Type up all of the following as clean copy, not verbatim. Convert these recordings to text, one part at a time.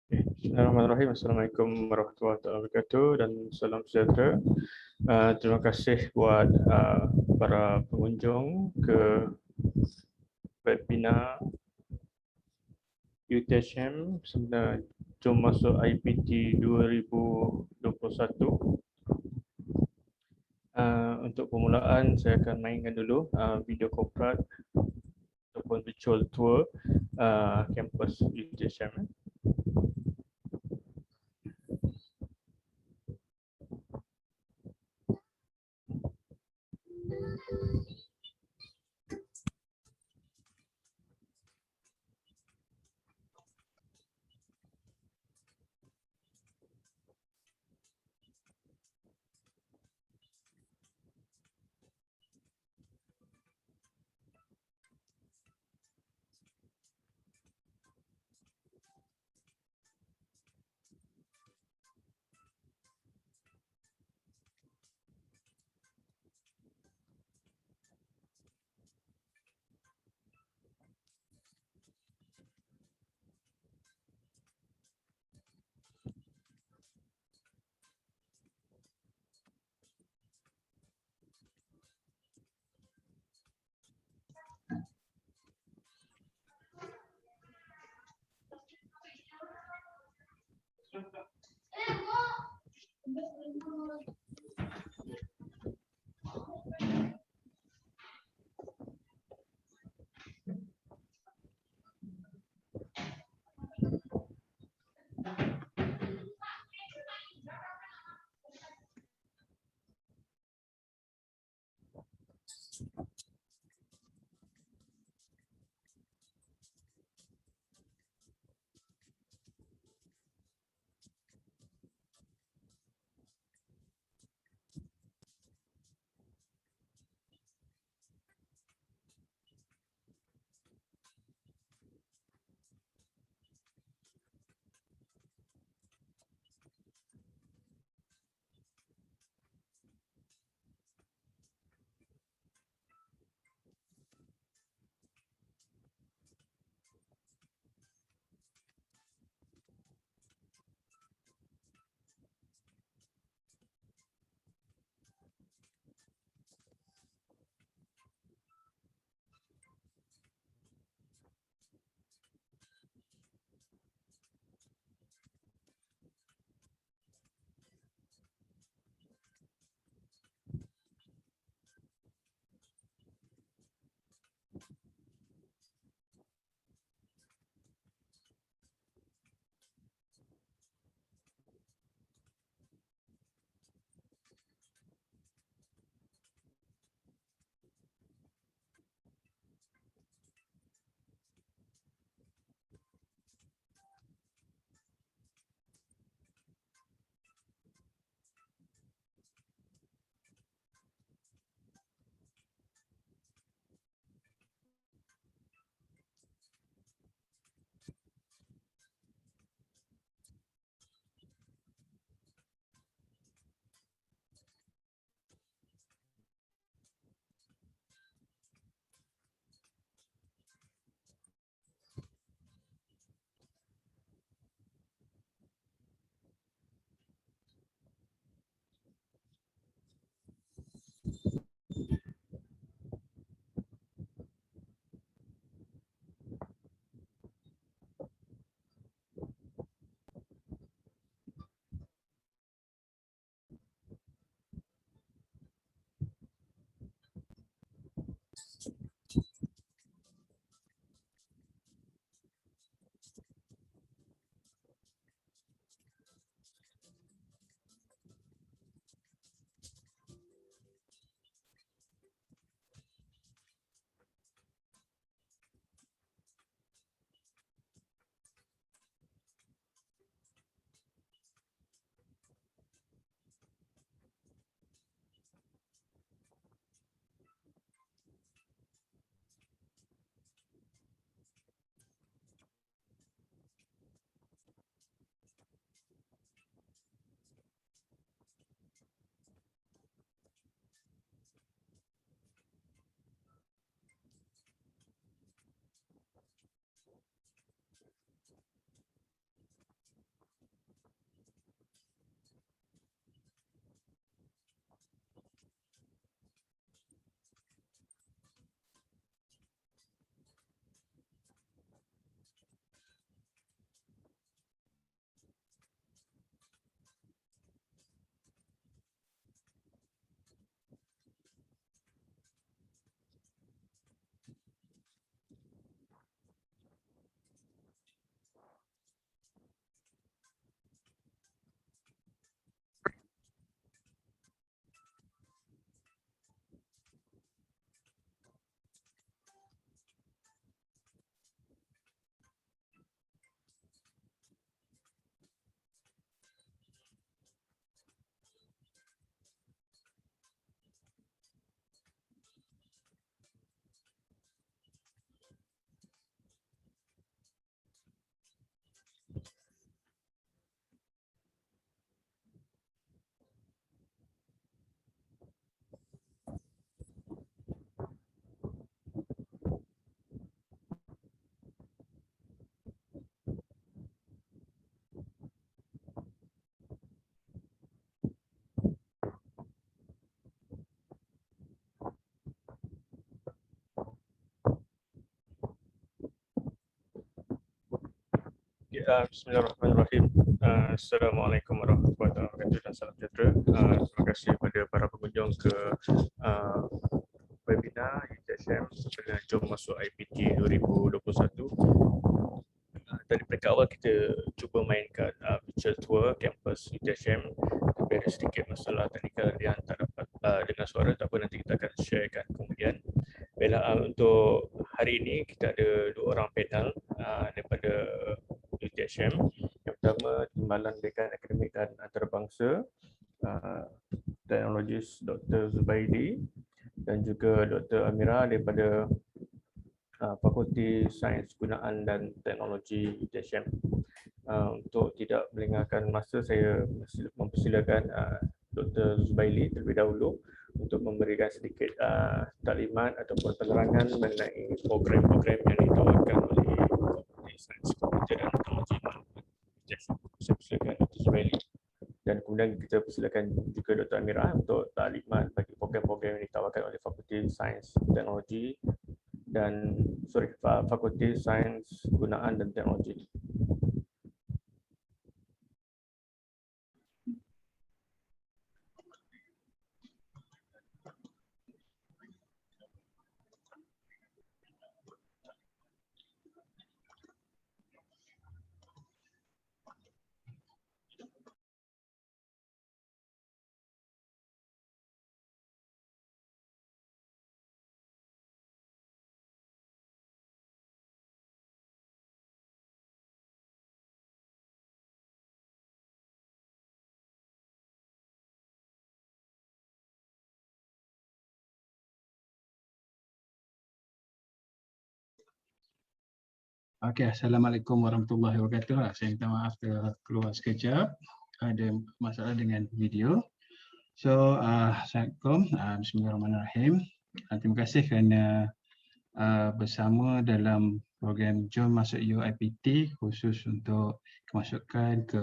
Bismillahirrahmanirrahim. Assalamualaikum warahmatullahi wabarakatuh dan salam sejahtera. Terima kasih buat para pengunjung ke webinar UTHM sebenarnya jom masuk IPT 2021. Untuk permulaan saya akan mainkan dulu video korporat ataupun virtual tour kampus UTHM. Bismillahirrahmanirrahim. Assalamualaikum warahmatullahi wabarakatuh dan salam sejahtera. Terima kasih kepada para pengunjung ke webinar UTSM dengan Jom Masuk IPT 2021. Dari peringkat awal kita cuba mainkan virtual tour kampus UTSM, tapi ada sedikit masalah teknikal yang tak dapat dengar suara, tak apa, nanti kita akan sharekan kemudian. Baiklah, untuk hari ini kita ada 2 orang panel daripada UTSM. Yang pertama, Timbalan Dekan Akademik dan Antarabangsa, teknologis Dr. Zubaidi dan juga Dr. Amira daripada Fakulti Sains Gunaan dan Teknologi UTSM. Untuk tidak melengahkan masa, saya mempersilakan Dr. Zubaili terlebih dahulu untuk memberikan sedikit taklimat ataupun penerangan mengenai program-program yang ditawarkan oleh Fakulti Sains Komputer dan Teknologi UTSM. Saya persilakan Dr. Zubaili. Dan kemudian kita persilakan juga Dr. Amira untuk taklimat bagi program-program yang ditawarkan oleh Fakulti Sains Teknologi dan Fakulti Sains Gunaan dan Teknologi. Okey, Assalamualaikum warahmatullahi wabarakatuh. Saya minta maaf keluar sekejap. Ada masalah dengan video. So, Assalamualaikum. Bismillahirrahmanirrahim. Terima kasih kerana bersama dalam program Jom Masuk UIPT khusus untuk kemasukan ke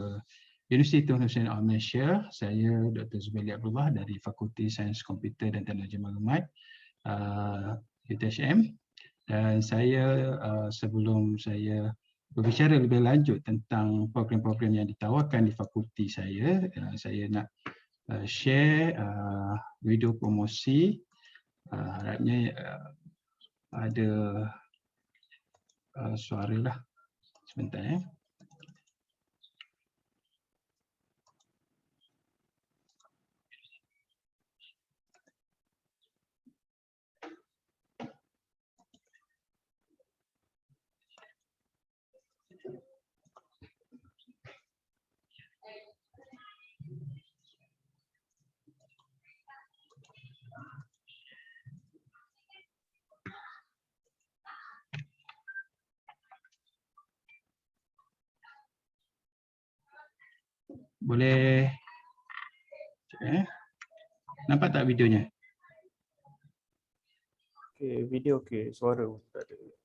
Universiti Tun Hussein Al Malaysia. Saya Dr. Zubaili Abdullah dari Fakulti Sains Komputer dan Teknologi Maklumat UTSM. Dan saya sebelum saya berbicara lebih lanjut tentang program-program yang ditawarkan di fakulti saya nak share video promosi. Harapnya ada suara lah. Sebentar ya. Boleh nampak tak videonya? Okey, video okey, suara tak ada.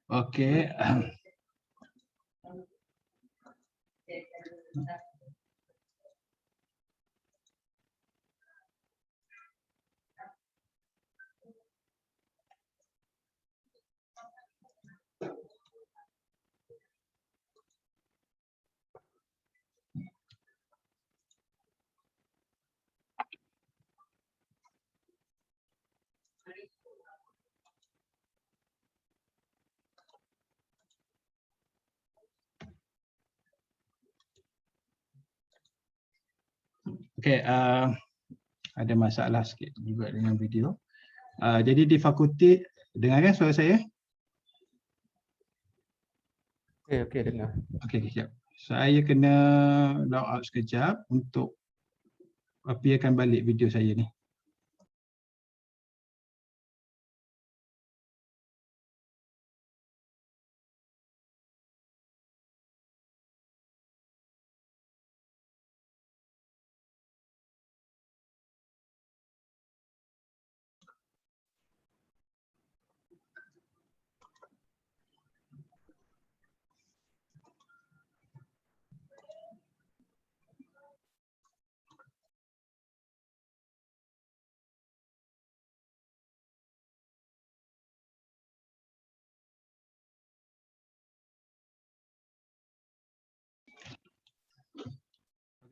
Okey. Okey, ada masalah sikit juga dengan video. Jadi di fakulti, dengarkan suara saya? Okey, dengar. Okey, sekejap. Saya kena log out sekejap untuk akan balik video saya ni.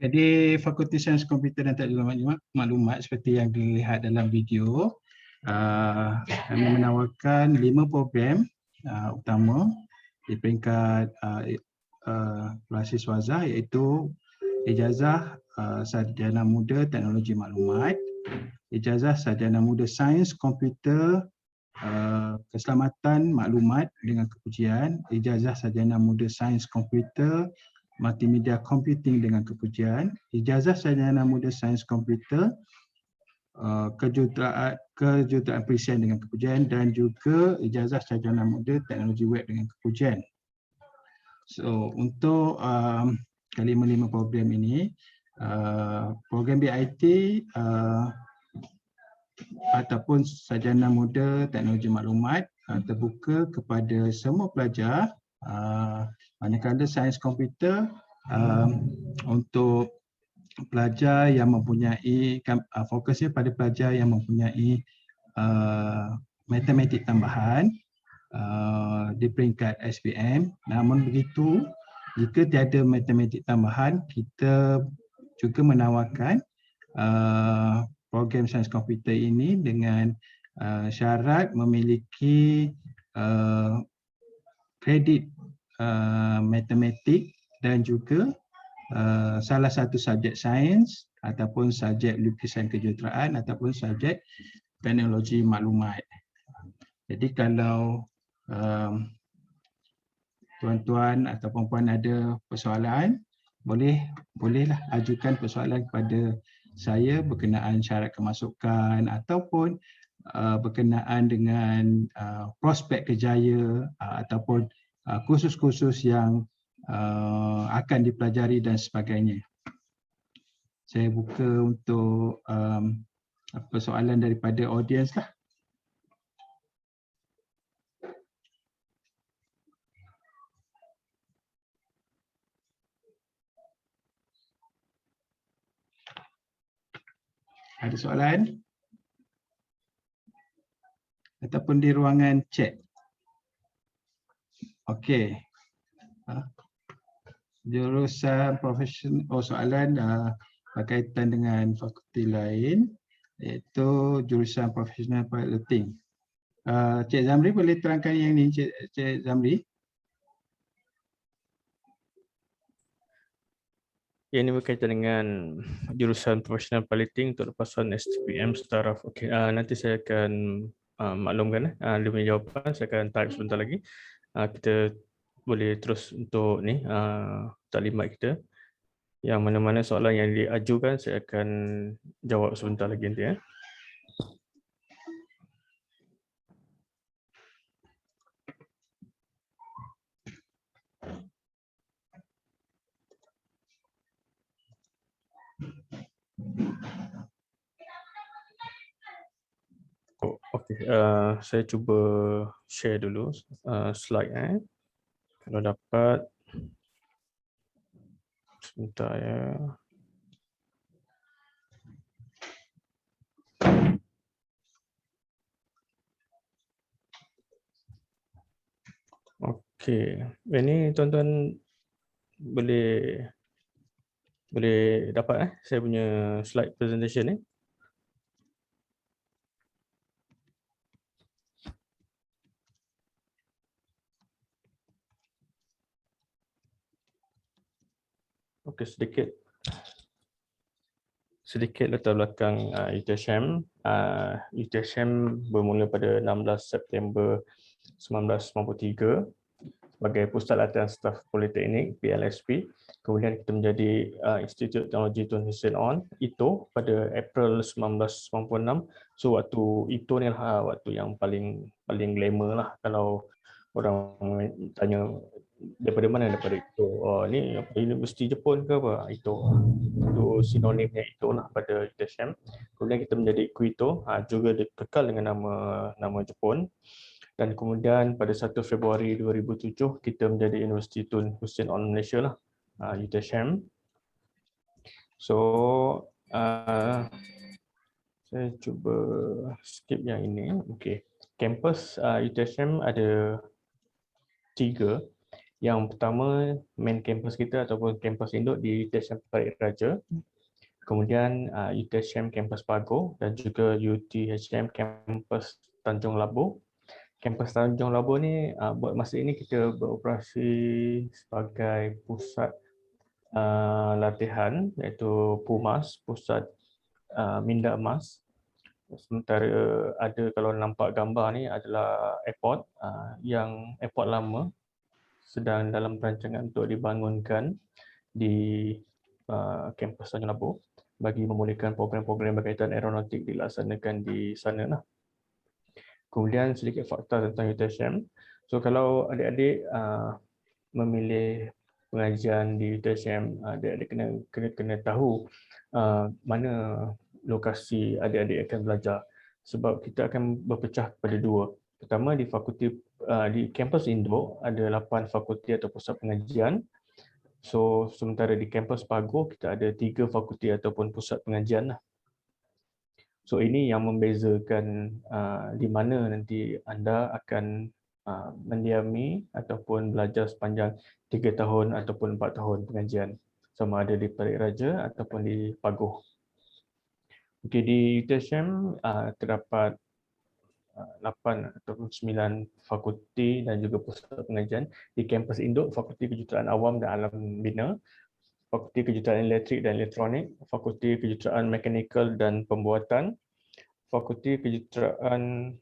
Jadi Fakulti Sains Komputer dan Teknologi Maklumat seperti yang dilihat dalam video, kami menawarkan 5 program utama di peringkat mahasiswa iaitu Ijazah Sarjana Muda Teknologi Maklumat, Ijazah Sarjana Muda Sains Komputer Keselamatan Maklumat dengan kepujian, Ijazah Sarjana Muda Sains Komputer Multimedia Computing dengan kepujian, Ijazah Sarjana Muda Sains Komputer Kejuruteraan Perisian dengan kepujian, dan juga Ijazah Sarjana Muda Teknologi Web dengan kepujian. So untuk kelima-lima program ini, program BIT ataupun Sarjana Muda Teknologi Maklumat terbuka kepada semua pelajar, manakala sains komputer untuk pelajar yang mempunyai fokusnya pada pelajar yang mempunyai matematik tambahan di peringkat SPM. Namun begitu, jika tiada matematik tambahan, kita juga menawarkan program sains komputer ini dengan syarat memiliki kredit matematik dan juga salah satu subjek sains ataupun subjek lukisan kejuruteraan ataupun subjek teknologi maklumat. Jadi kalau tuan-tuan ataupun puan ada persoalan, bolehlah ajukan persoalan kepada saya berkenaan syarat kemasukan ataupun berkenaan dengan prospek kerjaya ataupun kursus-kursus yang akan dipelajari dan sebagainya. Saya buka untuk persoalan daripada audiens lah. Ada soalan? Ataupun di ruangan chat. Okey. Jurusan profesional, soalan berkaitan dengan fakulti lain, iaitu jurusan profesional piloting. Cik Zamri boleh terangkan yang ni, Cik Zamri? Yang ini berkaitan dengan jurusan profesional piloting untuk lepasan STPM setaraf. Okey, nanti saya akan maklumkan dia punya jawapan. Saya akan type sebentar lagi. Kita boleh terus untuk ni taklimat kita. Yang mana-mana soalan yang diajukan saya akan jawab sebentar lagi nanti ya. Okey, saya cuba share dulu slide kalau dapat. Sebentar ya. Okey, ini tuan-tuan boleh dapat saya punya slide presentation ni. Okey, sedikit latar belakang UTSM. UTSM bermula pada 16 September 1993 sebagai Pusat Latihan Staf Politeknik PLSP. Kemudian kita menjadi Institut Teknologi Tun Hussein On ITO pada April 1996. So waktu ITO ni lah waktu yang paling glamour lah kalau orang tanya daripada mana, daripada ITO. Ni Universiti Jepun ke apa? ITO. Itu sinonimnya ITO lah pada UTSM. Kemudian kita menjadi IKUITO, juga kekal dengan nama Jepun. Dan kemudian pada 1 Februari 2007 kita menjadi Universiti Tun Hussein On Malaysia lah, UTSM. So saya cuba skip yang ini. Okey. Kampus UTSM ada 3. Yang pertama main kampus kita ataupun kampus induk di UTSM Parit Raja. Kemudian UTSM kampus Pagoh dan juga UTHM kampus Tanjung Labu. Kampus Tanjung Labu ni buat masa ini kita beroperasi sebagai pusat latihan iaitu PUMAS, Pusat Minda Emas. Sementara ada, kalau nampak gambar ni adalah airport yang airport lama sedang dalam perancangan untuk dibangunkan di kampus Tanjung Labu bagi memulihkan program-program berkaitan aeronautik dilaksanakan di sana lah. Kemudian sedikit fakta tentang UTSM. So kalau adik-adik memilih pengajian di UTSM, adik-adik kena tahu mana lokasi adik-adik akan belajar. Sebab kita akan berpecah kepada 2. Pertama di fakulti di kampus induk ada 8 fakulti atau pusat pengajian. So sementara di kampus Pagoh kita ada 3 fakulti ataupun pusat pengajian lah. So ini yang membezakan di mana nanti anda akan mendiami ataupun belajar sepanjang 3 tahun ataupun 4 tahun pengajian, sama ada di Parit Raja ataupun di Pagoh. Okey, di UTSM terdapat 8 ataupun 9 fakulti dan juga pusat pengajian. Di kampus induk, Fakulti Kejuruteraan Awam dan Alam Bina. Fakulti Kejuruteraan Elektrik dan Elektronik, Fakulti Kejuruteraan Mekanikal dan Pembuatan, Fakulti Kejuruteraan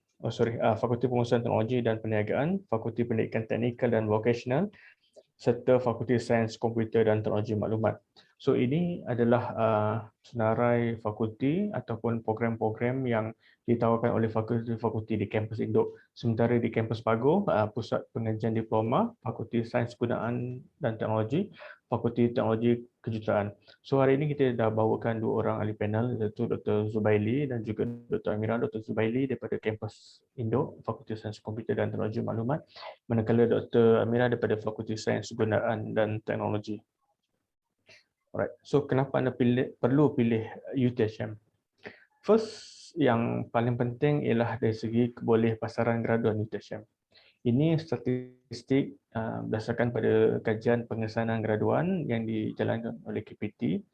Fakulti Pengurusan Teknologi dan Perniagaan, Fakulti Pendidikan Teknikal dan Vocational, serta Fakulti Sains Komputer dan Teknologi Maklumat. So ini adalah senarai fakulti ataupun program-program yang ditawarkan oleh fakulti-fakulti di kampus induk. Sementara di kampus Pagoh, Pusat Pengajian Diploma, Fakulti Sains Gunaan dan Teknologi, Fakulti Teknologi Kejuruteraan. So hari ini kita dah bawakan dua orang ahli panel, iaitu Dr. Zubaili dan juga Dr. Amira. Dr. Zubaili daripada kampus induk, Fakulti Sains Komputer dan Teknologi Maklumat, manakala Dr. Amira daripada Fakulti Sains Gunaan dan Teknologi. Alright. So kenapa anda perlu pilih UTHM? First, yang paling penting ialah dari segi keboleh pasaran graduan UTHM. Ini statistik berdasarkan pada kajian pengesanan graduan yang dijalankan oleh KPT.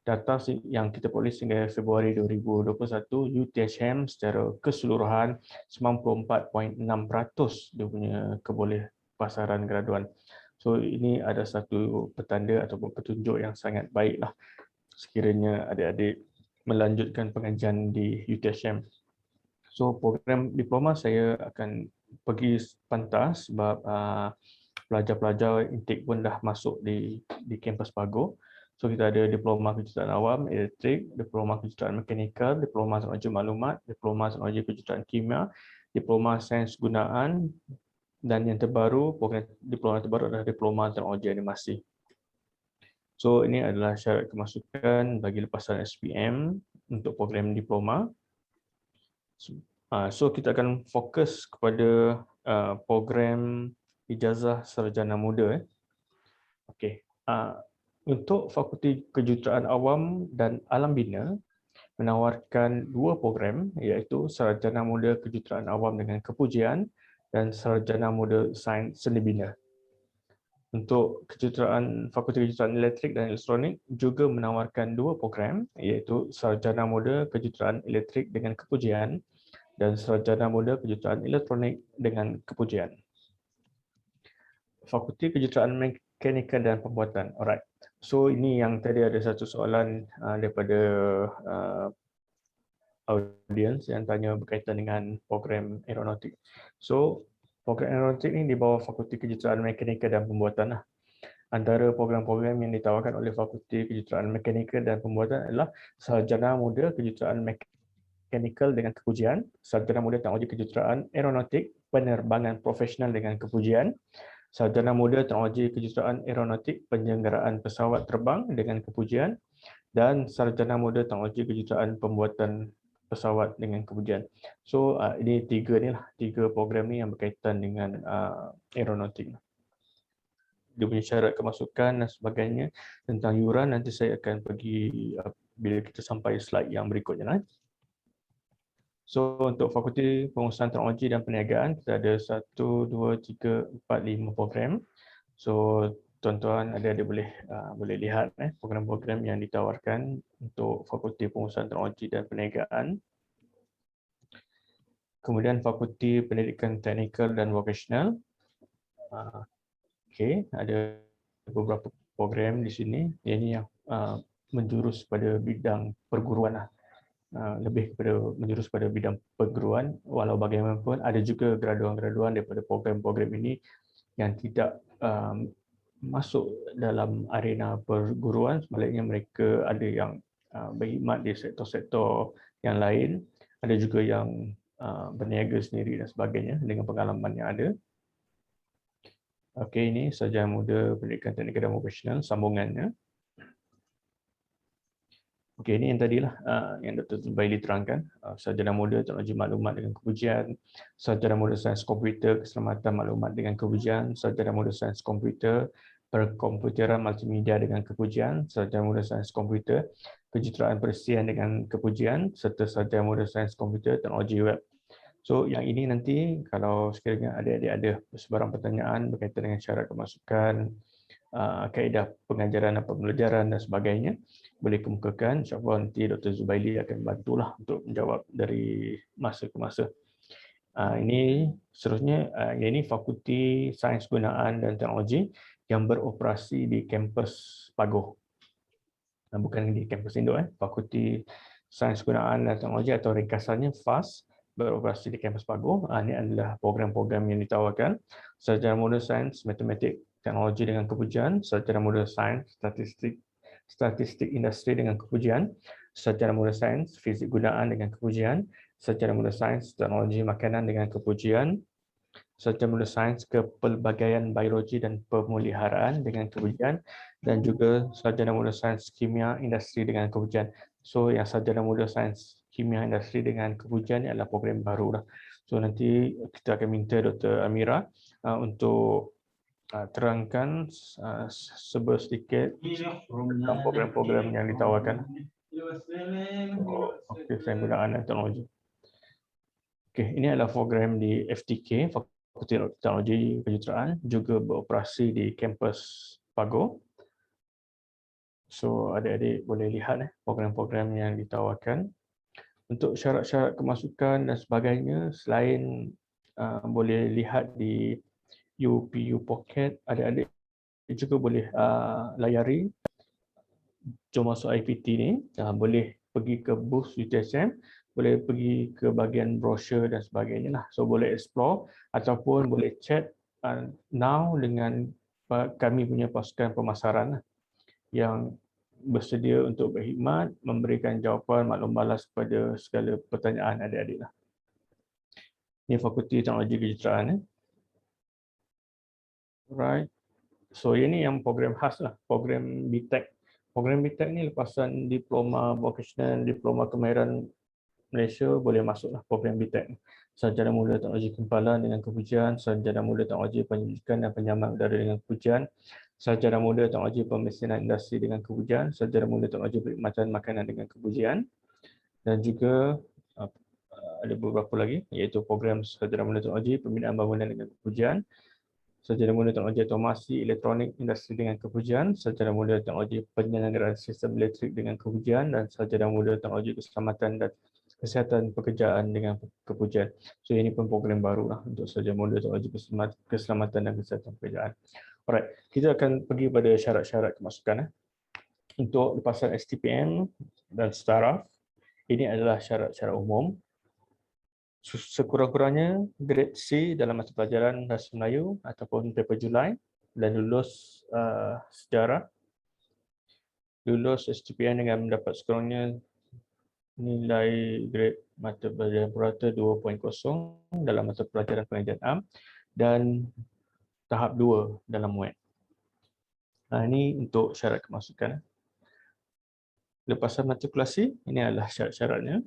Data yang kita peroleh sehingga Februari 2021, UTHM secara keseluruhan 94.6% dia punya keboleh pasaran graduan. So ini ada satu petanda ataupun petunjuk yang sangat baiklah sekiranya adik-adik melanjutkan pengajian di UTHM. So program diploma saya akan pergi pantah sebab pelajar-pelajar intake pun dah masuk di kampus Pagoh. So kita ada diploma kejuruteraan awam elektrik, diploma kejuruteraan mekanikal, diploma teknologi maklumat, diploma teknologi kejuruteraan kimia, diploma sains gunaan, dan yang terbaru, program diploma terbaru adalah diploma teknologi animasi. So ini adalah syarat kemasukan bagi lepasan SPM untuk program diploma. So kita akan fokus kepada program ijazah sarjana muda. Okey. Untuk Fakulti Kejuruteraan Awam dan Alam Bina menawarkan dua program, iaitu Sarjana Muda Kejuruteraan Awam dengan Kepujian dan Sarjana Muda Sains Seni Bina. Untuk Fakulti Kejuruteraan Elektrik dan Elektronik juga menawarkan dua program, iaitu Sarjana Muda Kejuruteraan Elektrik dengan Kepujian dan Sarjana Muda Kejuruteraan Elektronik dengan Kepujian. Fakulti Kejuruteraan Mekanikal dan Pembuatan. Alright. So ini yang tadi ada satu soalan daripada audiens yang tanya berkaitan dengan program aeronautik. So program aeronautik ini di bawah Fakulti Kejuruteraan Mekanikal dan Pembuatan lah. Antara program-program yang ditawarkan oleh Fakulti Kejuruteraan Mekanikal dan Pembuatan adalah Sarjana Muda Kejuruteraan Mekanikal dengan Kepujian, Sarjana Muda Teknologi Kejuruteraan Aeronautik Penerbangan Profesional dengan Kepujian, Sarjana Muda Teknologi Kejuruteraan Aeronautik Penyelenggaraan Pesawat Terbang dengan Kepujian, dan Sarjana Muda Teknologi Kejuruteraan Pembuatan Pesawat dengan Kepujian. So ini tiga program ni yang berkaitan dengan aeronautik. Dia punya syarat kemasukan dan sebagainya. Tentang yuran nanti saya akan pergi bila kita sampai slide yang berikutnya. So untuk Fakulti Pengurusan Teknologi dan Perniagaan kita ada 1, 2, 3, 4, 5 program. So tuan-tuan adik-adik boleh lihat program-program yang ditawarkan untuk Fakulti Pengurusan Teknologi dan Perniagaan. Kemudian Fakulti Pendidikan Teknikal dan Vocational. Okey, ada beberapa program di sini. Ini yang menjurus pada bidang perguruan lah. Lebih kepada menjurus pada bidang perguruan, walau bagaimanapun ada juga graduan-graduan daripada program-program ini yang tidak masuk dalam arena perguruan, sebaliknya mereka ada yang berkhidmat di sektor-sektor yang lain, ada juga yang berniaga sendiri dan sebagainya dengan pengalaman yang ada. Okey, ini Sarjana Muda Pendidikan Teknikal dan Vocational sambungannya. Okey, ini yang tadilah yang Dr. Zubaili terangkan. Sarjana Muda Teknologi Maklumat dengan Kepujian, Sarjana Muda Sains Komputer Keselamatan Maklumat dengan Kepujian, Sarjana Muda Sains Komputer Perkomputeran Multimedia dengan Kepujian, Sarjana Muda Sains Komputer Kejuruteraan Perisian dengan Kepujian, serta Sarjana Muda Sains Komputer Teknologi Web. So yang ini nanti kalau sekiranya adik-adik ada sebarang pertanyaan berkaitan dengan syarat kemasukan, kaedah pengajaran dan pembelajaran dan sebagainya, boleh kemukakan. InsyaAllah nanti Dr. Zubaili akan bantulah untuk menjawab dari masa ke masa. Ini seterusnya, ini Fakulti Sains Gunaan dan Teknologi yang beroperasi di kampus Pagoh. bukan di kampus induk, Fakulti Sains Gunaan dan Teknologi atau ringkasannya FAS, beroperasi di kampus Pagoh. Ini adalah program-program yang ditawarkan: sarjana muda sains, matematik, teknologi dengan kepujian, sarjana muda sains, statistik industri dengan kepujian, sarjana muda sains, fizik gunaan dengan kepujian, sarjana muda sains, teknologi makanan dengan kepujian, sarjana muda sains kepelbagaian biologi dan pemeliharaan dengan kepujian, dan juga sarjana muda sains kimia industri dengan kepujian. So yang sarjana muda sains kimia industri dengan kepujian ni adalah program baru lah. So nanti kita akan minta Dr. Amira untuk terangkan sedikit tentang program-program yang ditawarkan. Okey, saya gunakan teknologi. Okey, ini adalah program di FTK, Fakulti Teknologi Kejuruteraan, juga beroperasi di kampus Pagoh. So adik-adik boleh lihat program-program yang ditawarkan. Untuk syarat-syarat kemasukan dan sebagainya, selain boleh lihat di UPU Pocket, adik-adik juga boleh layari Jom Masuk IPT ni, boleh pergi ke booth UTSM, boleh pergi ke bahagian brochure dan sebagainya lah. So boleh explore ataupun boleh chat now dengan kami punya pasukan pemasaran lah, yang bersedia untuk berkhidmat, memberikan jawapan maklum balas kepada segala pertanyaan adik-adik lah. Ini Fakulti Teknologi Kejuruteraan. Right. So ini yang program khas lah, program BTEC. Program BTEC ni lepasan diploma vocational, diploma kemahiran Malaysia, boleh masuklah program BTEC. Sarjana Muda Teknologi Kempalan dengan kepujian, sarjana muda teknologi penyelidikan dan penyaman udara dengan kepujian, sarjana muda teknologi pemesinan industri dengan kepujian, sarjana muda teknologi perkhidmatan makanan dengan kepujian, dan juga ada beberapa lagi, iaitu program sarjana muda teknologi pembinaan bangunan dengan kepujian, sarjana muda teknologi otomasi elektronik industri dengan kepujian, sarjana muda teknologi penyelenggaraan sistem elektrik dengan kepujian, dan sarjana muda teknologi keselamatan dan kesihatan pekerjaan dengan kepujian. So ini pun program baru lah untuk sarjana muda teknologi keselamatan dan kesihatan pekerjaan. Alright, kita akan pergi pada syarat-syarat kemasukan. Untuk lepasan STPM dan setara, ini adalah syarat-syarat umum. Sekurang-kurangnya grade C dalam mata pelajaran Bahasa Melayu ataupun paper Julai, dan lulus sejarah. Lulus STPM dengan mendapat sekurangnya nilai grade mata pelajaran purata 2.0 dalam mata pelajaran pengajian am dan tahap 2 dalam MUAT. Ini untuk syarat kemasukan. Lepasan matrikulasi, ini adalah syarat-syaratnya.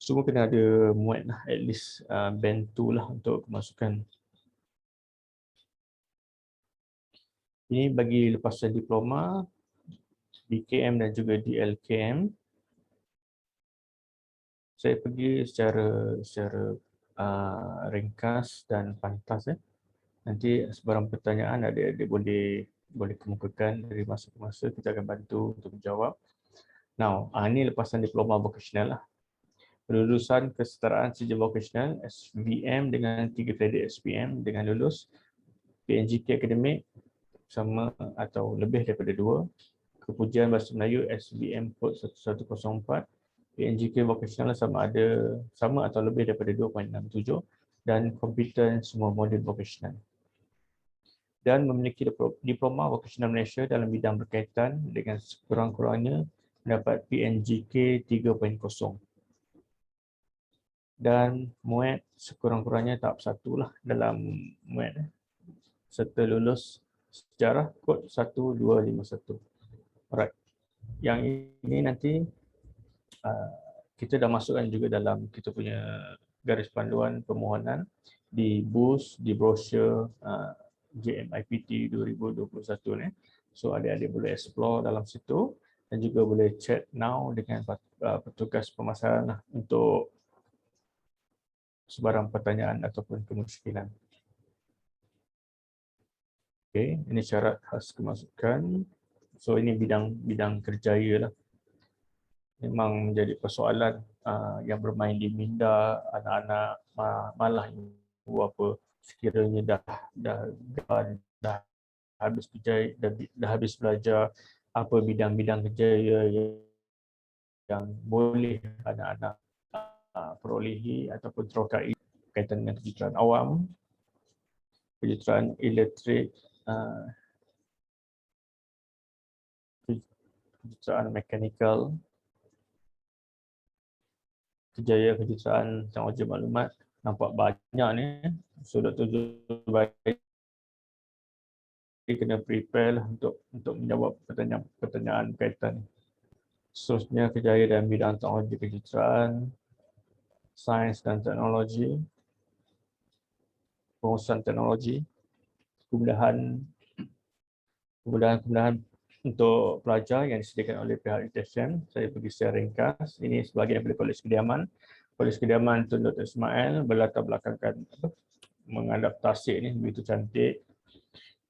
Semua kena ada MUAT lah, at least band 2 lah untuk kemasukan. Ini bagi lepasan diploma, DKM dan juga DLKM. Saya pergi secara ringkas dan pantas. Nanti sebarang pertanyaan adik-adik boleh kemukakan dari masa ke masa, kita akan bantu untuk menjawab. Now, ini lepasan diploma vocational lah. Lulusan kesetaraan sijil vocational SVM dengan 3 kredit SPM dengan lulus PNGK akademik sama atau lebih daripada 2, kepujian Bahasa Melayu SBM kod 1104, PNGK vocational sama atau lebih daripada 2.67, dan kompeten semua modul vocational. Dan memiliki diploma vocational Malaysia dalam bidang berkaitan dengan sekurang-kurangnya mendapat PNGK 3.0. Dan MUAT sekurang-kurangnya tahap 1 lah dalam MUAT, serta lulus sejarah kod 1251. Alright. Yang ini nanti kita dah masukkan juga dalam kita punya garis panduan permohonan di booth, di brochure JMIPT 2021 ni. So adik-adik boleh explore dalam situ dan juga boleh chat now dengan petugas pemasaran lah untuk sebarang pertanyaan ataupun kemusykilan. Okey, ini syarat khas kemasukan. So ini bidang kerjaya lah. Memang menjadi persoalan yang bermain di minda, anak-anak malah ibu apa sekiranya dah habis kerja, dah habis belajar apa bidang-bidang kerja yang boleh anak-anak perolehi ataupun terokai berkaitan dengan kejuruteraan awam, kejuruteraan elektrik, kejuruteraan mekanikal, kejuruteraan teknologi maklumat. Nampak banyak ni. So Dr. Zubairi kena prepare lah untuk menjawab pertanyaan berkaitan. Seterusnya kejayaan dalam bidang teknologi kejuruteraan, sains dan teknologi, pengurusan teknologi, kemudahan untuk pelajar yang disediakan oleh pihak UTSM. Saya bagi secara ringkas. Ini sebahagian daripada Kolej Kediaman. Kolej Kediaman Tun Dr. Ismail berlatar belakangkan mengadaptasi ini begitu cantik.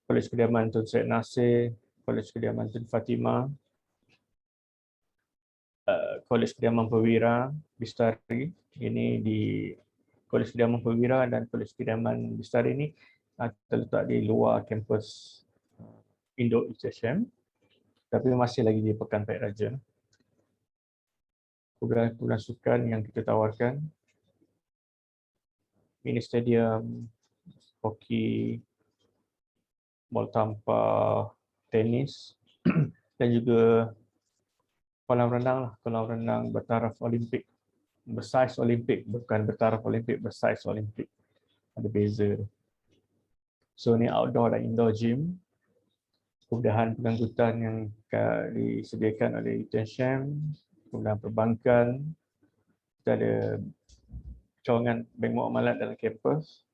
Kolej Kediaman Tun Syed Nasir, Kolej Kediaman Tun Fatimah, Kolej Kediaman Perwira Bistari. Ini di Kolej Kediaman Perwira dan Kolej Kediaman Bistari ini terletak di luar kampus Indo UTSM, tapi masih lagi di Pekan Pait Raja. Kumpulan sukan yang kita tawarkan, mini stadium, hoki, bola tampar, tenis, dan juga kolam renang lah, kolam renang bertaraf Olimpik, bersaiz Olimpik, bukan bertaraf Olimpik, bersaiz Olimpik. Ada beza. So ni outdoor dan indoor gym. Kemudahan pengangkutan yang disediakan oleh UTSM, kemudahan perbankan, kita ada cawangan bank muamalat dalam kampus.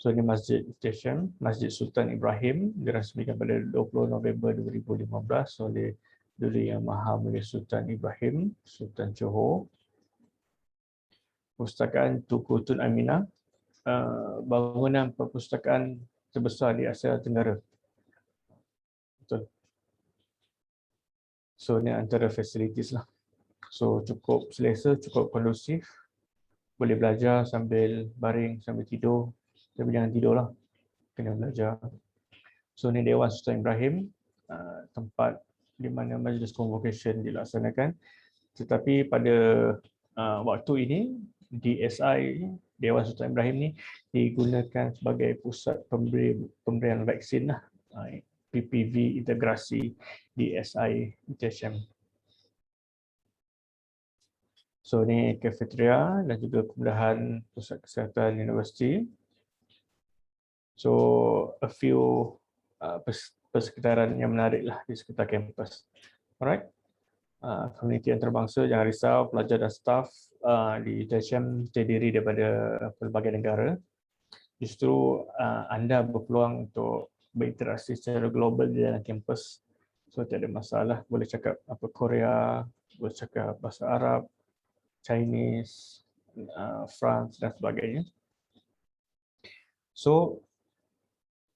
So ini Masjid UTSM, Masjid Sultan Ibrahim, dirasmikan pada 20 November 2015 oleh Duli Yang Maha Mulia Sultan Ibrahim, Sultan Johor. Perpustakaan Tuku Tun Aminah, bangunan perpustakaan terbesar di Asia Tenggara. Betul. So ini antara facilities lah. So cukup selesa, cukup kondusif. Boleh belajar sambil baring, sambil tidur. Tapi jangan tidur lah, kena belajar. So ini Dewan Sultan Ibrahim, tempat di mana majlis convocation dilaksanakan. Tetapi pada waktu ini, DSI, Dewan Sultan Ibrahim ni digunakan sebagai pusat pemberian vaksin lah. PPV integrasi DSI UTSM. So ni cafeteria dan juga kemudahan pusat kesihatan universiti. So a few persekitaran yang menarik lah di sekitar kampus. Alright. Komuniti antarabangsa, jangan risau, pelajar dan staf di UTSM terdiri daripada pelbagai negara. Justru anda berpeluang untuk berinteraksi secara global di dalam kampus. So tak ada masalah, boleh cakap apa Korea, boleh cakap bahasa Arab, Chinese, France dan sebagainya. So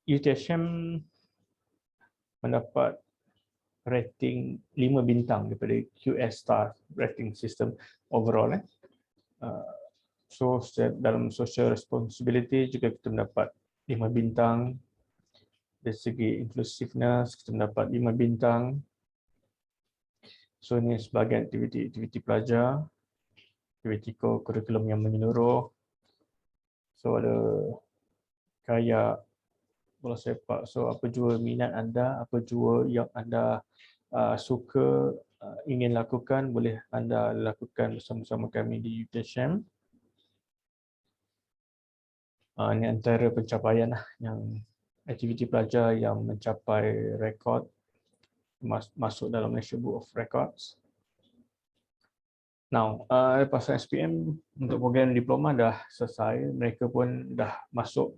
UTSM mendapat rating 5 bintang daripada QS Star rating system overall. So dalam social responsibility juga kita mendapat 5 bintang. Dari segi inclusiveness kita mendapat 5 bintang. So ini sebagai aktiviti pelajar, aktiviti kurikulum yang menyeluruh. So ada kayak bola sepak. So apa jua minat anda, apa jua yang anda suka ingin lakukan, boleh anda lakukan bersama-sama kami di UTSM. Ini antara pencapaian yang aktiviti pelajar yang mencapai rekod masuk dalam Malaysia Book of Records. Now, lepas SPM untuk program diploma dah selesai, mereka pun dah masuk,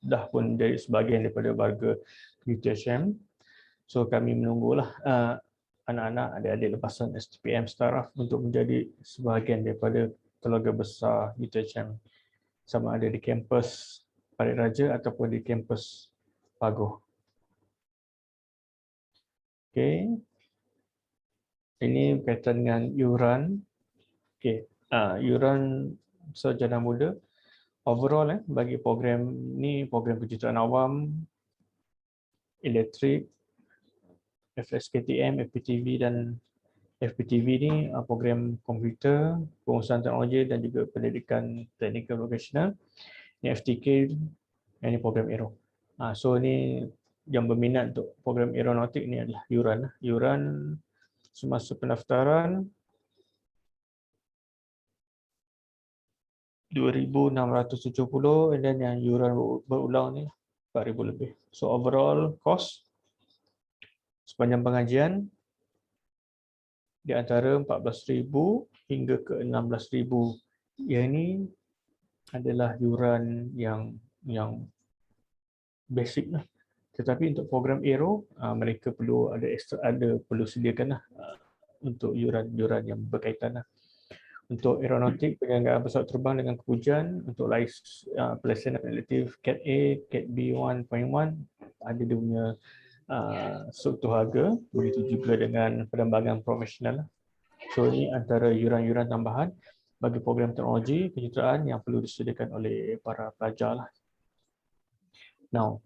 dah pun jadi sebahagian daripada warga UTSM. So kami menunggulah anak-anak, adik-adik lepasan SPM Staraf untuk menjadi sebahagian daripada keluarga besar UTSM, sama ada di kampus Pait Raja ataupun di kampus Pagoh. Okay. Ini berkaitan dengan yuran. Okay. Yuran sarjana muda overall bagi program ni, program kejuruteraan awam, elektrik, FSKTM, FPTV dan FPTV ni program komputer, pengurusan teknologi dan juga pendidikan teknikal vocational. Ini FTK, ini program Aero. So ni yang berminat untuk program aeronautik ni adalah yuran. Yuran semasa pendaftaran 2,670 dan yang yuran berulang ni 4,000 lebih. So overall cost sepanjang pengajian di antara 14,000 hingga ke 16,000. Yang ini adalah yuran yang basic lah. Tetapi untuk program Aero, mereka perlu perlu sediakan untuk yuran-yuran yang berkaitan lah. Untuk aeronautik, penyelenggaraan pesawat terbang dengan kepujian, untuk pelaksanaan elektif Cat A, Cat B 1.1 ada dia punya struktur harga, begitu juga dengan penerbangan profesional. So ini antara yuran-yuran tambahan bagi program teknologi kejuruteraan yang perlu disediakan oleh para pelajar lah. Now,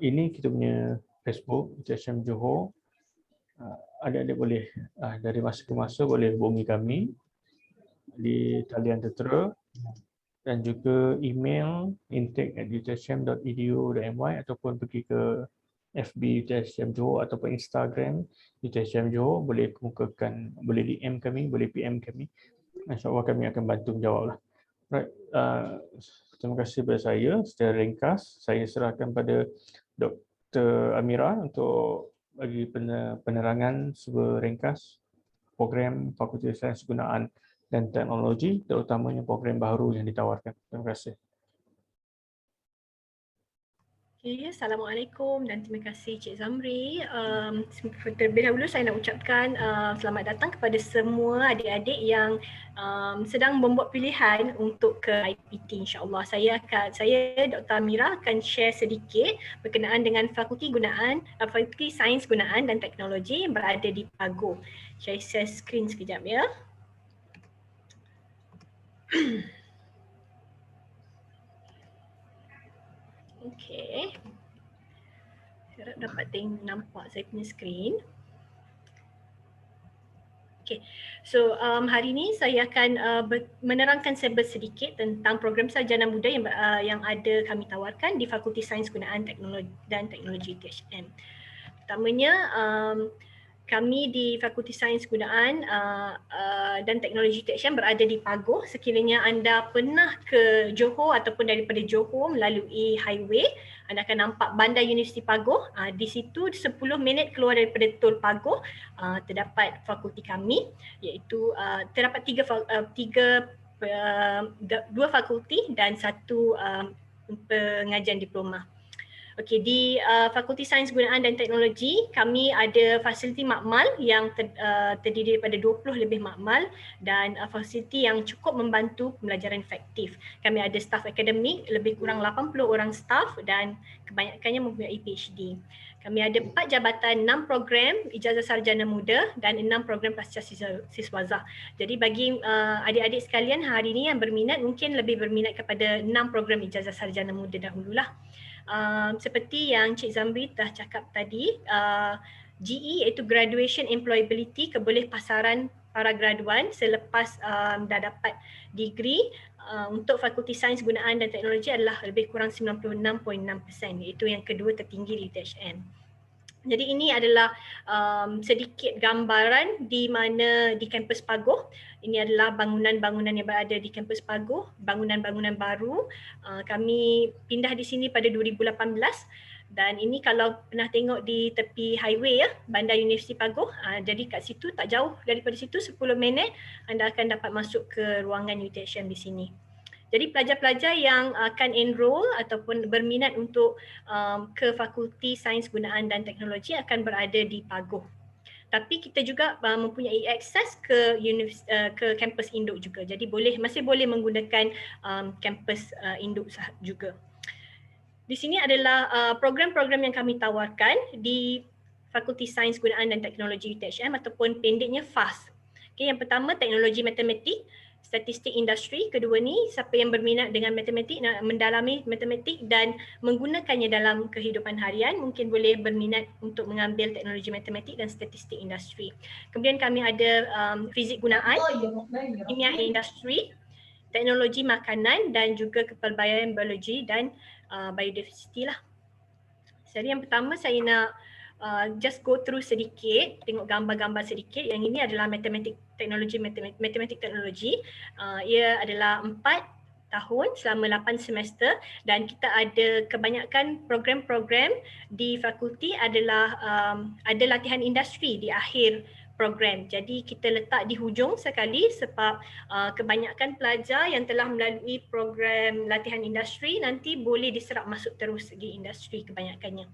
ini kita punya Facebook, UTSM Johor. Adik-adik boleh dari masa ke masa boleh hubungi kami di talian tertera dan juga email intake@utsm.edu.my ataupun pergi ke FB UTSM Johor ataupun Instagram UTSM Johor, boleh kemukakan, boleh DM kami, boleh PM kami. InsyaAllah kami akan bantu menjawab lah. Right. Terima kasih kepada saya. Secara ringkas, saya serahkan pada Dr. Amira untuk bagi penerangan secara ringkas program Fakulti Sains Gunaan dan Teknologi, terutamanya program baru yang ditawarkan. Terima kasih. Okay, Assalamualaikum dan terima kasih Cik Zamri. Terlebih dahulu saya nak ucapkan selamat datang kepada semua adik-adik yang sedang membuat pilihan untuk ke IPT, insyaAllah. Saya Dr. Amira akan share sedikit berkenaan dengan Fakulti Sains Gunaan dan Teknologi yang berada di Pagoh. Saya share skrin sekejap ya. Okey. Saya dapat nampak saya punya skrin. Okey. So hari ini saya akan menerangkan sedikit tentang program sarjana muda yang ada kami tawarkan di Fakulti Sains Gunaan dan Teknologi UTSM. Pertamanya kami di Fakulti Sains Gunaan dan Teknologi UTSM berada di Pagoh. Sekiranya anda pernah ke Johor ataupun daripada Johor melalui highway, anda akan nampak Bandar Universiti Pagoh. Di situ 10 minit keluar daripada Tol Pagoh terdapat fakulti kami, iaitu terdapat dua fakulti dan satu pengajian diploma. Okey, di Fakulti Sains Gunaan dan Teknologi kami ada fasiliti makmal yang terdiri daripada 20 lebih makmal dan fasiliti yang cukup membantu pembelajaran efektif. Kami ada staf akademik, lebih kurang 80 orang staf dan kebanyakannya mempunyai PhD. Kami ada 4 jabatan, 6 program ijazah sarjana muda dan 6 program pasca siswazah. Jadi bagi adik-adik sekalian hari ini yang berminat, mungkin lebih berminat kepada 6 program ijazah sarjana muda dahululah. Seperti yang Cik Zamri telah cakap tadi, GE iaitu Graduation Employability, kebolehpasaran para graduan selepas dah dapat degree untuk Fakulti Sains Gunaan dan Teknologi adalah lebih kurang 96.6%, iaitu yang kedua tertinggi di UTSM. Jadi ini adalah sedikit gambaran di mana di kampus Pagoh. Ini adalah bangunan-bangunan yang berada di kampus Pagoh, bangunan-bangunan baru. Kami pindah di sini pada 2018 dan ini kalau pernah tengok di tepi highway ya, Bandar Universiti Pagoh. Jadi kat situ tak jauh daripada situ 10 minit anda akan dapat masuk ke ruangan UTSM di sini. Jadi pelajar-pelajar yang akan enroll ataupun berminat untuk ke Fakulti Sains Gunaan dan Teknologi akan berada di Pagoh. Tapi kita juga mempunyai akses ke kampus induk juga. Jadi masih boleh menggunakan kampus induk juga. Di sini adalah program-program yang kami tawarkan di Fakulti Sains Gunaan dan Teknologi UTSM ataupun pendeknya FAS. Okay, yang pertama teknologi matematik. statistik industri. Kedua ni, siapa yang berminat dengan matematik, nak mendalami matematik dan menggunakannya dalam kehidupan harian, mungkin boleh berminat untuk mengambil teknologi matematik dan statistik industri. Kemudian kami ada fizik gunaan, kimia industri, teknologi makanan dan juga kepelbagaian biologi dan biodiversity lah. Jadi yang pertama saya nak just go through sedikit, tengok gambar-gambar sedikit. Yang ini adalah matematik teknologi. Ia adalah 4 tahun selama 8 semester dan kita ada kebanyakan program-program di fakulti adalah ada latihan industri di akhir program. Jadi kita letak di hujung sekali sebab kebanyakan pelajar yang telah melalui program latihan industri nanti boleh diserap masuk terus segi industri kebanyakannya.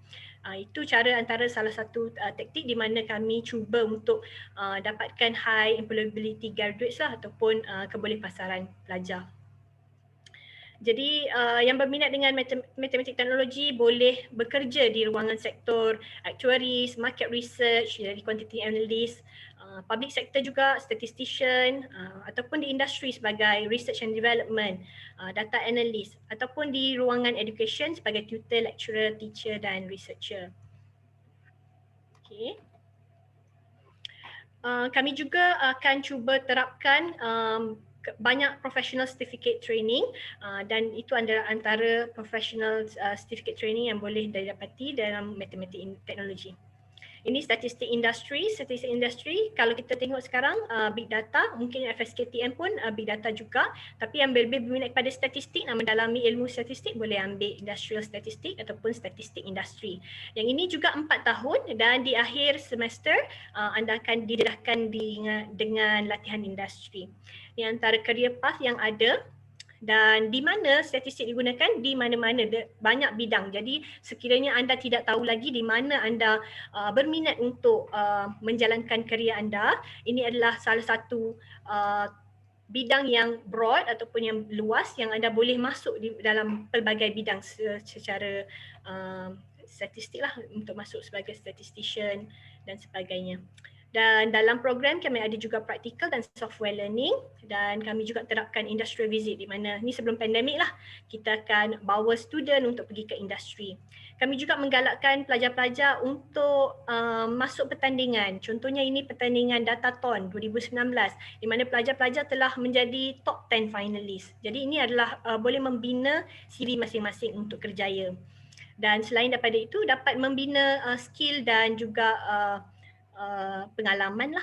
Itu cara antara salah satu taktik di mana kami cuba untuk dapatkan high employability graduates lah ataupun kebolehpasaran pelajar. Jadi yang berminat dengan matematik teknologi boleh bekerja di ruangan sektor actuaries, market research, jadi quantity analyst, public sector juga, statistician, ataupun di industri sebagai research and development, data analyst, ataupun di ruangan education sebagai tutor, lecturer, teacher dan researcher. Okay. Kami juga akan cuba terapkan banyak professional certificate training dan itu antara professional certificate training yang boleh didapati dalam matematik teknologi. Ini statistik industri. Statistik industri kalau kita tengok sekarang big data, mungkin FSKTM pun big data juga, tapi yang lebih berminat kepada statistik, nak mendalami ilmu statistik boleh ambil industrial statistik ataupun statistik industri. Yang ini juga 4 tahun dan di akhir semester anda akan didedahkan dengan latihan industri. Ini antara career path yang ada. Dan di mana statistik digunakan? Di mana-mana, banyak bidang. Jadi sekiranya anda tidak tahu lagi di mana anda berminat untuk menjalankan kerjaya anda, ini adalah salah satu bidang yang broad ataupun yang luas yang anda boleh masuk di dalam pelbagai bidang secara statistik lah, untuk masuk sebagai statistician dan sebagainya. Dan dalam program kami ada juga praktikal dan software learning dan kami juga terapkan industrial visit di mana ni sebelum pandemik lah kita akan bawa student untuk pergi ke industri. Kami juga menggalakkan pelajar-pelajar untuk masuk pertandingan. Contohnya ini pertandingan Datathon 2019 di mana pelajar-pelajar telah menjadi top 10 finalist. Jadi ini adalah boleh membina CV masing-masing untuk kerjaya. Dan selain daripada itu dapat membina skill dan juga pengalaman lah.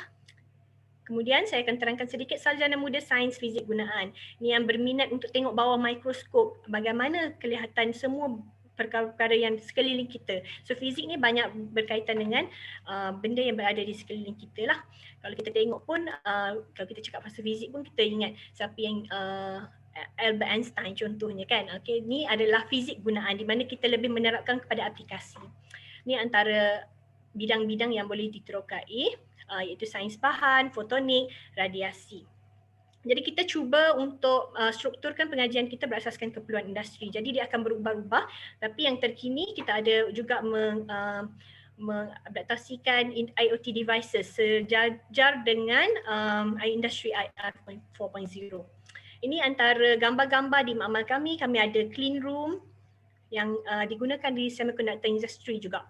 Kemudian saya akan terangkan sedikit sarjana muda sains fizik gunaan. Ini yang berminat untuk tengok bawah mikroskop bagaimana kelihatan semua perkara-perkara yang sekeliling kita. So fizik ni banyak berkaitan dengan benda yang berada di sekeliling kita lah. Kalau kita tengok pun, kalau kita cakap pasal fizik pun kita ingat siapa yang Albert Einstein contohnya kan. Okay, ni adalah fizik gunaan di mana kita lebih menerapkan kepada aplikasi. Ni antara bidang-bidang yang boleh diterokai iaitu sains bahan, fotonik, radiasi. Jadi kita cuba untuk strukturkan pengajian kita berasaskan keperluan industri. Jadi dia akan berubah-ubah tapi yang terkini kita ada juga mengadaptasikan IoT devices sejajar dengan industri IR 4.0. Ini antara gambar-gambar di makmal kami. Kami ada clean room yang digunakan di semiconductor industry juga.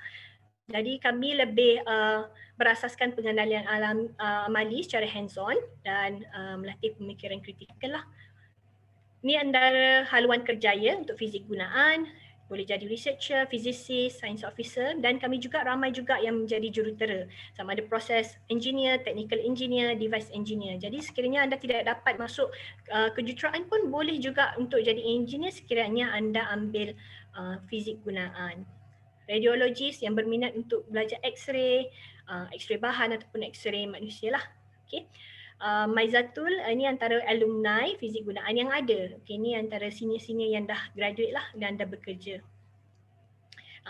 Jadi kami lebih berasaskan pengendalian amali secara hands-on dan melatih pemikiran kritikal lah. Ini antara haluan kerjaya untuk fizik gunaan, boleh jadi researcher, physicist, science officer dan kami juga ramai juga yang menjadi jurutera. Sama ada proses engineer, technical engineer, device engineer. Jadi sekiranya anda tidak dapat masuk kejuruteraan pun boleh juga untuk jadi engineer sekiranya anda ambil fizik gunaan. Radiologis yang berminat untuk belajar X-ray, X-ray bahan ataupun X-ray manusia lah. Okay. Maizatul ini antara alumni fizik gunaan yang ada. Okay, ini antara senior-senior yang dah graduate lah dan dah bekerja.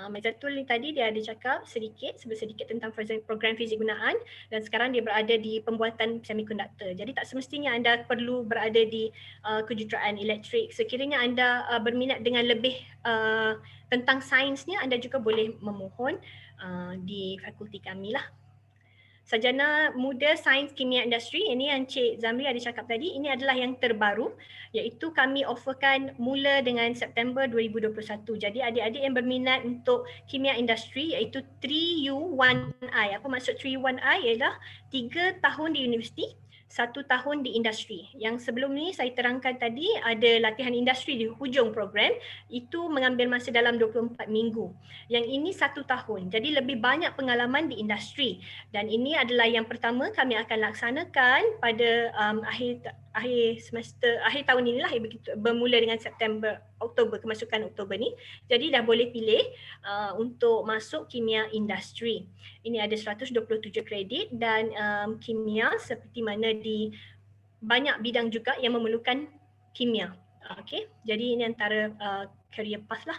Maizatul ni tadi dia ada cakap sedikit tentang program fizik gunaan dan sekarang dia berada di pembuatan semiconductor. Jadi tak semestinya anda perlu berada di kejuruteraan elektrik. Sekiranya anda berminat dengan lebih tentang sainsnya, anda juga boleh memohon di fakulti kami lah. Sarjana Muda Sains Kimia Industri, ini yang Cik Zamri ada cakap tadi, ini adalah yang terbaru, iaitu kami offerkan mula dengan September 2021. Jadi adik-adik yang berminat untuk kimia industri iaitu 3U1I. Apa maksud 3U1I? Ialah 3 tahun di universiti, 1 tahun di industri. Yang sebelum ni saya terangkan tadi ada latihan industri di hujung program, itu mengambil masa dalam 24 minggu. Yang ini 1 tahun, jadi lebih banyak pengalaman di industri. Dan ini adalah yang pertama kami akan laksanakan pada akhir tahun inilah, bermula dengan Oktober, kemasukan Oktober ni. Jadi dah boleh pilih untuk masuk kimia industri. Ini ada 127 kredit dan kimia seperti mana di banyak bidang juga yang memerlukan kimia. Okey, jadi ini antara career path lah.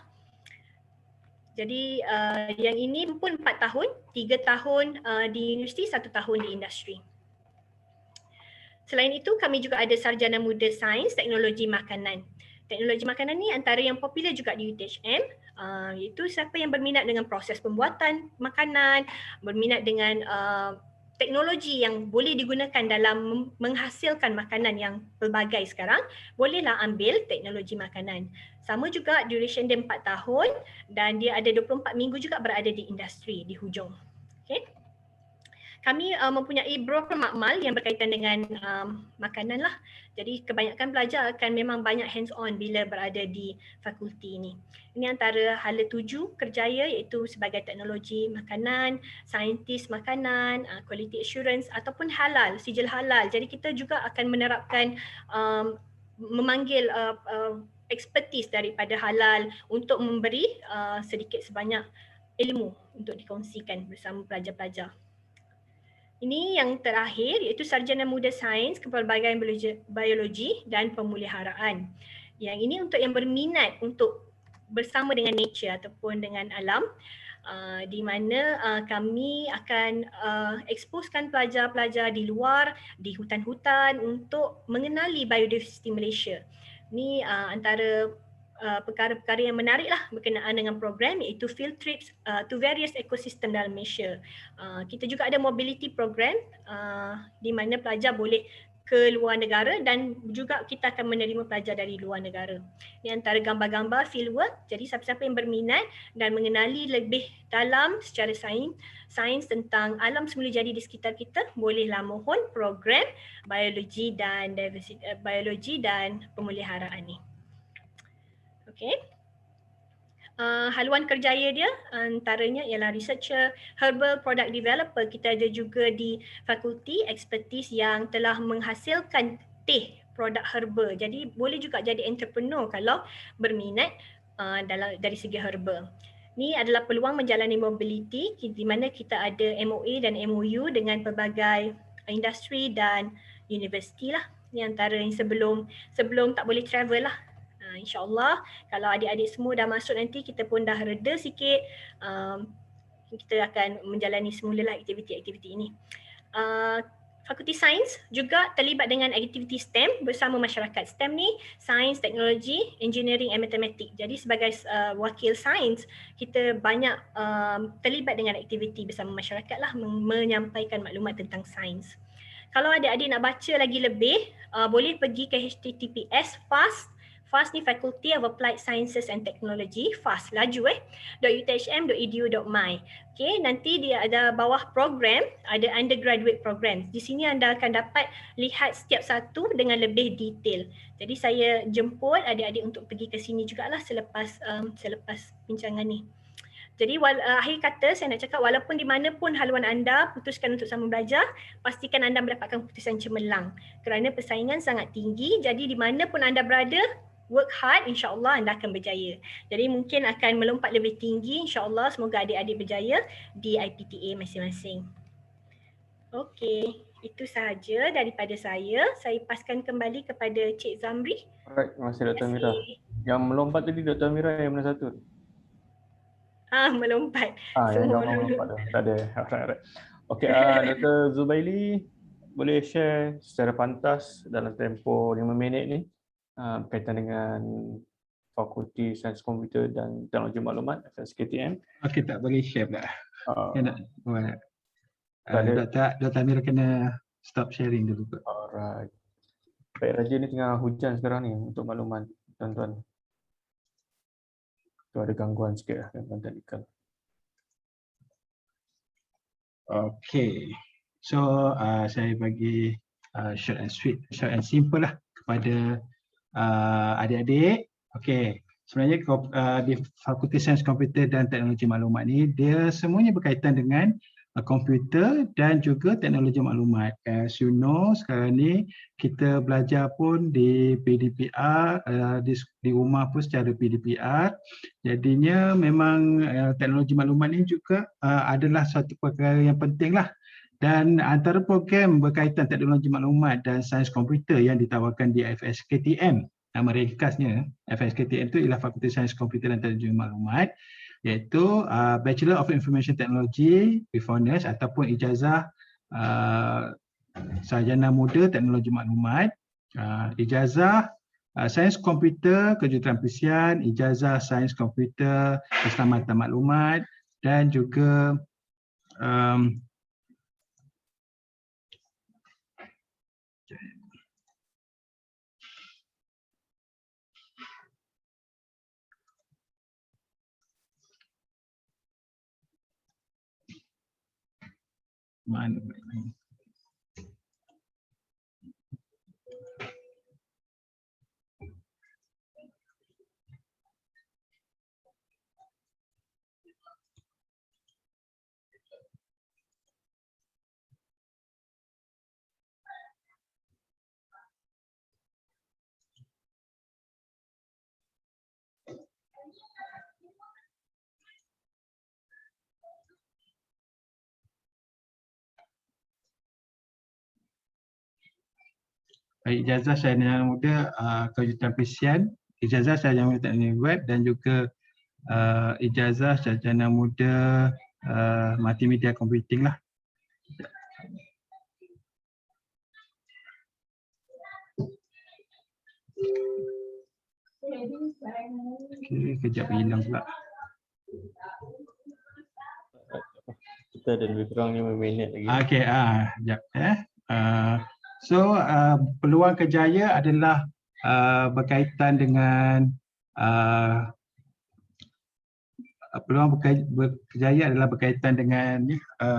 Jadi yang ini pun 4 tahun, 3 tahun di universiti, 1 tahun di industri. Selain itu kami juga ada Sarjana Muda Sains Teknologi Makanan. Teknologi makanan ni antara yang popular juga di UTHM, iaitu siapa yang berminat dengan proses pembuatan makanan, berminat dengan teknologi yang boleh digunakan dalam menghasilkan makanan yang pelbagai sekarang, bolehlah ambil teknologi makanan. Sama juga duration dia 4 tahun dan dia ada 24 minggu juga berada di industri di hujung. Okay. Kami mempunyai beberapa makmal yang berkaitan dengan makanan lah. Jadi kebanyakan pelajar akan memang banyak hands on bila berada di fakulti ini. Ini antara hala 7 kerjaya iaitu sebagai teknologi makanan, saintis makanan, quality assurance ataupun halal, sijil halal. Jadi kita juga akan menerapkan memanggil expertise daripada halal untuk memberi sedikit sebanyak ilmu untuk dikongsikan bersama pelajar-pelajar. Ini yang terakhir iaitu Sarjana Muda Sains Kepelbagaian Biologi dan Pemeliharaan. Yang ini untuk yang berminat untuk bersama dengan nature ataupun dengan alam, di mana kami akan exposekan pelajar-pelajar di luar, di hutan-hutan untuk mengenali biodiversity Malaysia. Ini antara perkara-perkara yang menarik lah berkenaan dengan program iaitu field trips to various ecosystem dalam Malaysia. Kita juga ada mobility program di mana pelajar boleh ke luar negara dan juga kita akan menerima pelajar dari luar negara. Ini antara gambar-gambar fieldwork. Jadi siapa-siapa yang berminat dan mengenali lebih dalam secara sains tentang alam semula jadi di sekitar kita, bolehlah mohon program biologi dan pemeliharaan ni. Okay. Haluan kerjaya dia antaranya ialah researcher, herbal product developer. Kita ada juga di fakulti expertise yang telah menghasilkan teh produk herba. Jadi boleh juga jadi entrepreneur kalau berminat dari segi herba. Ini adalah peluang menjalani mobility di mana kita ada MOA dan MOU dengan pelbagai industri dan universiti lah. Ini antara yang sebelum tak boleh travel lah. InsyaAllah kalau adik-adik semua dah masuk nanti kita pun dah reda sikit, kita akan menjalani semulalah aktiviti-aktiviti ini. Fakulti Sains juga terlibat dengan aktiviti STEM bersama masyarakat. STEM ni Sains, Teknologi, Engineering and Mathematics. Jadi sebagai wakil sains kita banyak terlibat dengan aktiviti bersama masyarakat lah, menyampaikan maklumat tentang sains. Kalau adik-adik nak baca lagi lebih, boleh pergi ke https FAST ni Faculty of Applied Sciences and Technology, FAST, laju .uthm.edu.my. Okay, nanti dia ada bawah program, ada undergraduate program. Di sini anda akan dapat lihat setiap satu dengan lebih detail. Jadi saya jemput adik-adik untuk pergi ke sini jugalah selepas bincangan ni. Jadi akhir kata saya nak cakap, walaupun di mana pun haluan anda putuskan untuk sama belajar, pastikan anda mendapatkan keputusan cemerlang. Kerana persaingan sangat tinggi, jadi di mana pun anda berada, work hard, insyaAllah anda akan berjaya. Jadi mungkin akan melompat lebih tinggi, insyaAllah semoga adik-adik berjaya di IPTA masing-masing. Okey, itu sahaja daripada saya. Saya paskan kembali kepada Cik Zamri. Alright, terima kasih Dr. Amira. Yang melompat tadi Dr. Amira yang mana satu? Melompat. Yang melompat dah. Dah ada. Alright. Okey, Dr. Zubaili boleh share secara pantas dalam tempoh 5 minit ni berkaitan dengan Fakulti Sains Komputer dan Teknologi Maklumat FSKTM. Okey, tak boleh share pula. Saya nak buat. Tak ada. Dr. Amira kena stop sharing dulu kot. Alright. Baik Raja, ni tengah hujan sekarang ni untuk makluman tuan-tuan. Tu ada gangguan sikit lah gangguan teknikal. Okay. So saya bagi short and sweet, short and simple lah kepada adik-adik. Okay. Sebenarnya di Fakulti Sains Komputer dan Teknologi Maklumat ni dia semuanya berkaitan dengan komputer dan juga teknologi maklumat. As you know, sekarang ni kita belajar pun di PDPR, di rumah pun secara PDPR. Jadinya memang teknologi maklumat ni juga adalah satu perkara yang penting lah. Dan antara program berkaitan teknologi maklumat dan sains komputer yang ditawarkan di FSKTM, nama ringkasnya FSKTM itu ialah Fakulti Sains Komputer dan Teknologi Maklumat, iaitu Bachelor of Information Technology with Honours ataupun ijazah sarjana muda teknologi maklumat, ijazah sains komputer kejuruteraan perisian, ijazah sains komputer keselamatan maklumat dan juga ijazah sarjana muda kejuruteraan perisian, ijazah sarjana muda teknologi web dan juga ijazah sarjana muda multimedia computing lah. Okay, kejap hilang pula. Kita ada lebih kurang 5 minit lagi. Okay, sekejap So peluang kerjaya adalah berkaitan dengan peluang berjaya adalah berkaitan dengan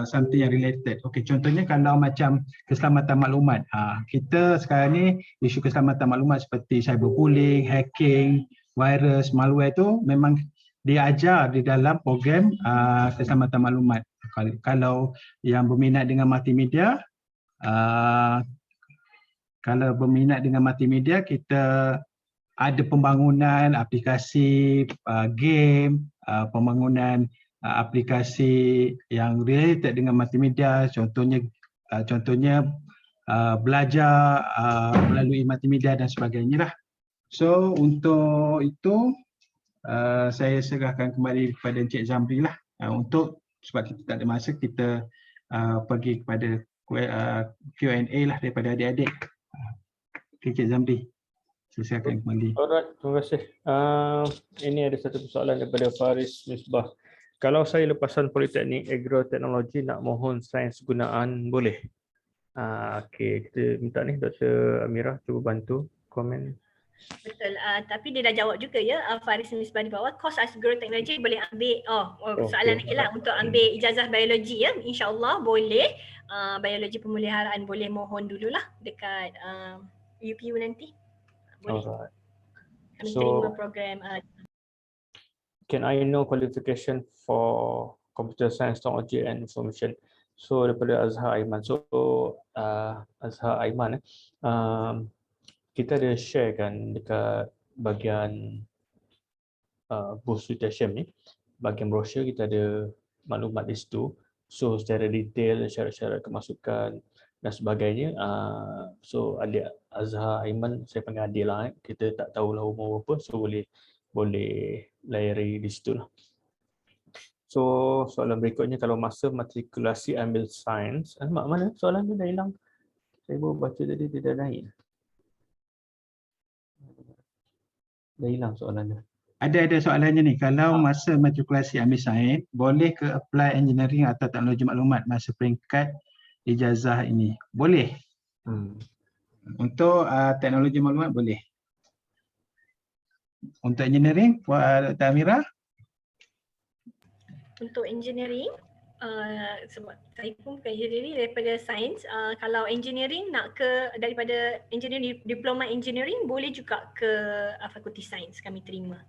something yang related. Okey, contohnya kalau macam keselamatan maklumat. Kita sekarang ni isu keselamatan maklumat seperti cyberbullying, hacking, virus, malware tu memang diajar di dalam program keselamatan maklumat. Kalau yang berminat dengan multimedia, kita ada pembangunan aplikasi game, pembangunan aplikasi yang related dengan multimedia, contohnya belajar melalui multimedia dan sebagainya lah. So untuk itu saya serahkan kembali kepada Encik Zamri lah, untuk sebab kita tak ada masa, kita pergi kepada Q&A lah daripada adik-adik. Encik Zamri, saya serahkan kembali. Alright, terima kasih. Ini ada satu persoalan daripada Faris Misbah. Kalau saya lepasan Politeknik Agroteknologi nak mohon sains gunaan boleh? Okey, kita minta ni Dr. Amira cuba bantu komen. Betul, tapi dia dah jawab juga ya, Faris Misbah di bawah, kos agroteknologi boleh ambil, soalan lagi lah, untuk ambil ijazah biologi ya, insyaAllah boleh, biologi pemeliharaan boleh mohon dululah dekat UPU nanti. Boleh. Alright. Kami So, terima program. Can I know qualification for computer science, technology and information? So daripada Azhar Aiman. So Azhar Aiman, kita ada share kan dekat bahagian booth UTSM ni, bahagian brochure kita ada maklumat di situ. So secara detail syarat-syarat kemasukan dan sebagainya. So adik Azhar Aiman, saya panggil adik lah, kita tak tahulah umur berapa, so boleh layari di situ lah. So soalan berikutnya, kalau masa matrikulasi ambil sains, mak mana soalan tu dah hilang? Saya baru baca tadi, dia dah naik. Dah hilang soalan dia. Ada soalannya ni. Kalau masa matrikulasi ambil sains, boleh ke apply engineering atau teknologi maklumat masa peringkat ijazah ini? Boleh. Untuk teknologi maklumat boleh. Untuk engineering, Dr. Amira? Untuk engineering, sebab saya pun bukan engineering, daripada sains, kalau engineering nak ke daripada engineering, diploma engineering boleh juga ke fakulti sains kami terima.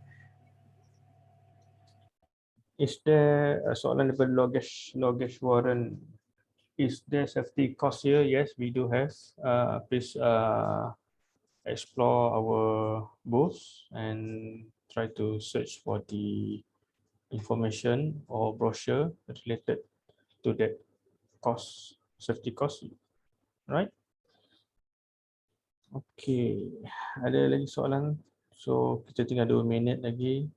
Is there soalan daripada Logesh Warren? Is there safety course here? Yes, we do have. Please explore our booth and try to search for the information or brochure related to that course, safety course, right? Okay, ada lagi soalan? So kita tinggal 2 minit lagi.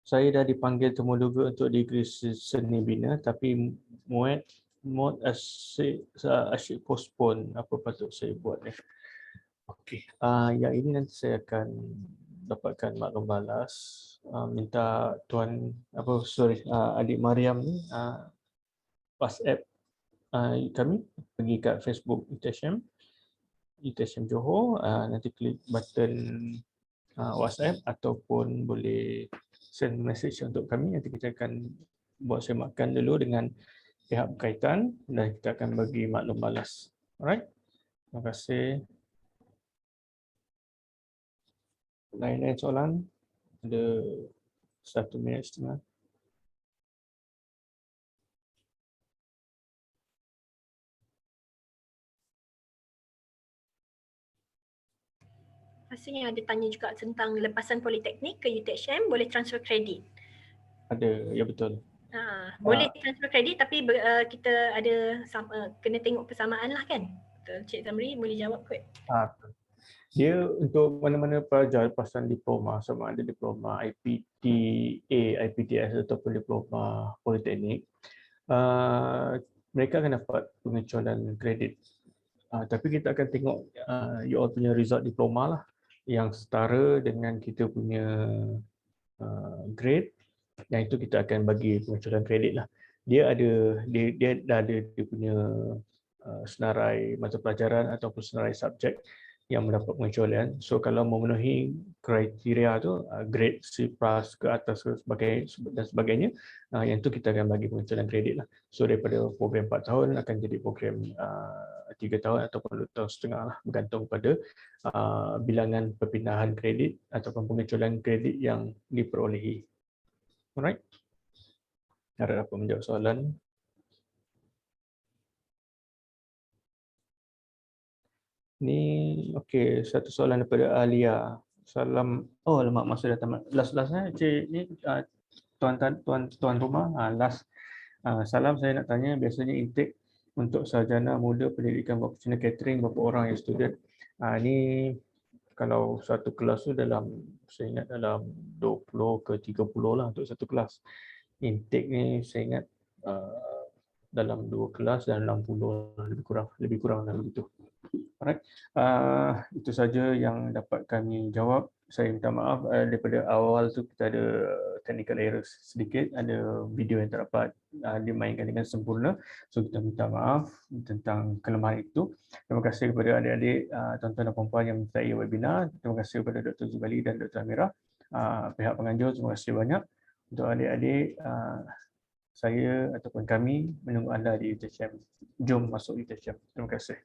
Saya dah dipanggil temuduga untuk degree seni bina, tapi mod asyik postpone. Apa patut saya buat ni? Okey, yang ini nanti saya akan dapatkan maklum balas. Minta tuan adik Mariam ni WhatsApp kami, pergi kat Facebook UTSM Johor, nanti klik button WhatsApp ataupun boleh send message untuk kami. Nanti kita akan buat semakan dulu dengan pihak berkaitan dan kita akan bagi maklum balas. Alright. Terima kasih. Lain-lain soalan? Ada 1 minit setengah. Rasanya ada tanya juga tentang lepasan politeknik ke UTSM boleh transfer kredit. Ada, ya betul. Boleh transfer kredit tapi kita ada kena tengok persamaan lah kan? Betul, Cik Zamri boleh jawab kot. Dia untuk mana-mana pelajar lepasan diploma, sama ada diploma IPTA, IPTS ataupun diploma politeknik, mereka akan dapat pengecualian kredit. Tapi kita akan tengok you all punya result diploma lah yang setara dengan kita punya grade, yang itu kita akan bagi pengecualian kredit lah. Dia dah ada dia punya senarai mata pelajaran ataupun senarai subjek yang mendapat pengecualian. So kalau memenuhi kriteria tu, grade C+ ke atas dan sebagainya, yang tu kita akan bagi pengecualian kredit lah. So daripada program 4 tahun akan jadi program 3 tahun ataupun 2 tahun setengah lah, bergantung pada bilangan perpindahan kredit ataupun pengecualian kredit yang diperolehi. Alright. Harap dapat menjawab soalan. Ni okey, satu soalan daripada Alia. Salam. Oh, alamak, masa dah tamat. Last cik ni tuan rumah. Last. Salam, saya nak tanya, biasanya intake untuk sarjana muda pendidikan profesional catering berapa orang yang student? Ni kalau satu kelas tu saya ingat dalam 20 ke 30 lah untuk satu kelas. Intake ni saya ingat dalam 2 kelas dan 60 lebih kurang lah begitu. Alright. Itu saja yang dapat kami jawab. Saya minta maaf daripada awal tu kita ada technical errors sedikit, ada video yang tak dapat dimainkan dengan sempurna. So kita minta maaf tentang kelemahan itu. Terima kasih kepada adik-adik, tuan-tuan dan puan-puan yang menyertai webinar. Terima kasih kepada Dr. Zubali dan Dr. Amira. Pihak penganjur, terima kasih banyak. Untuk adik-adik, saya ataupun kami menunggu anda di UTSM. Jom masuk UTSM. Terima kasih.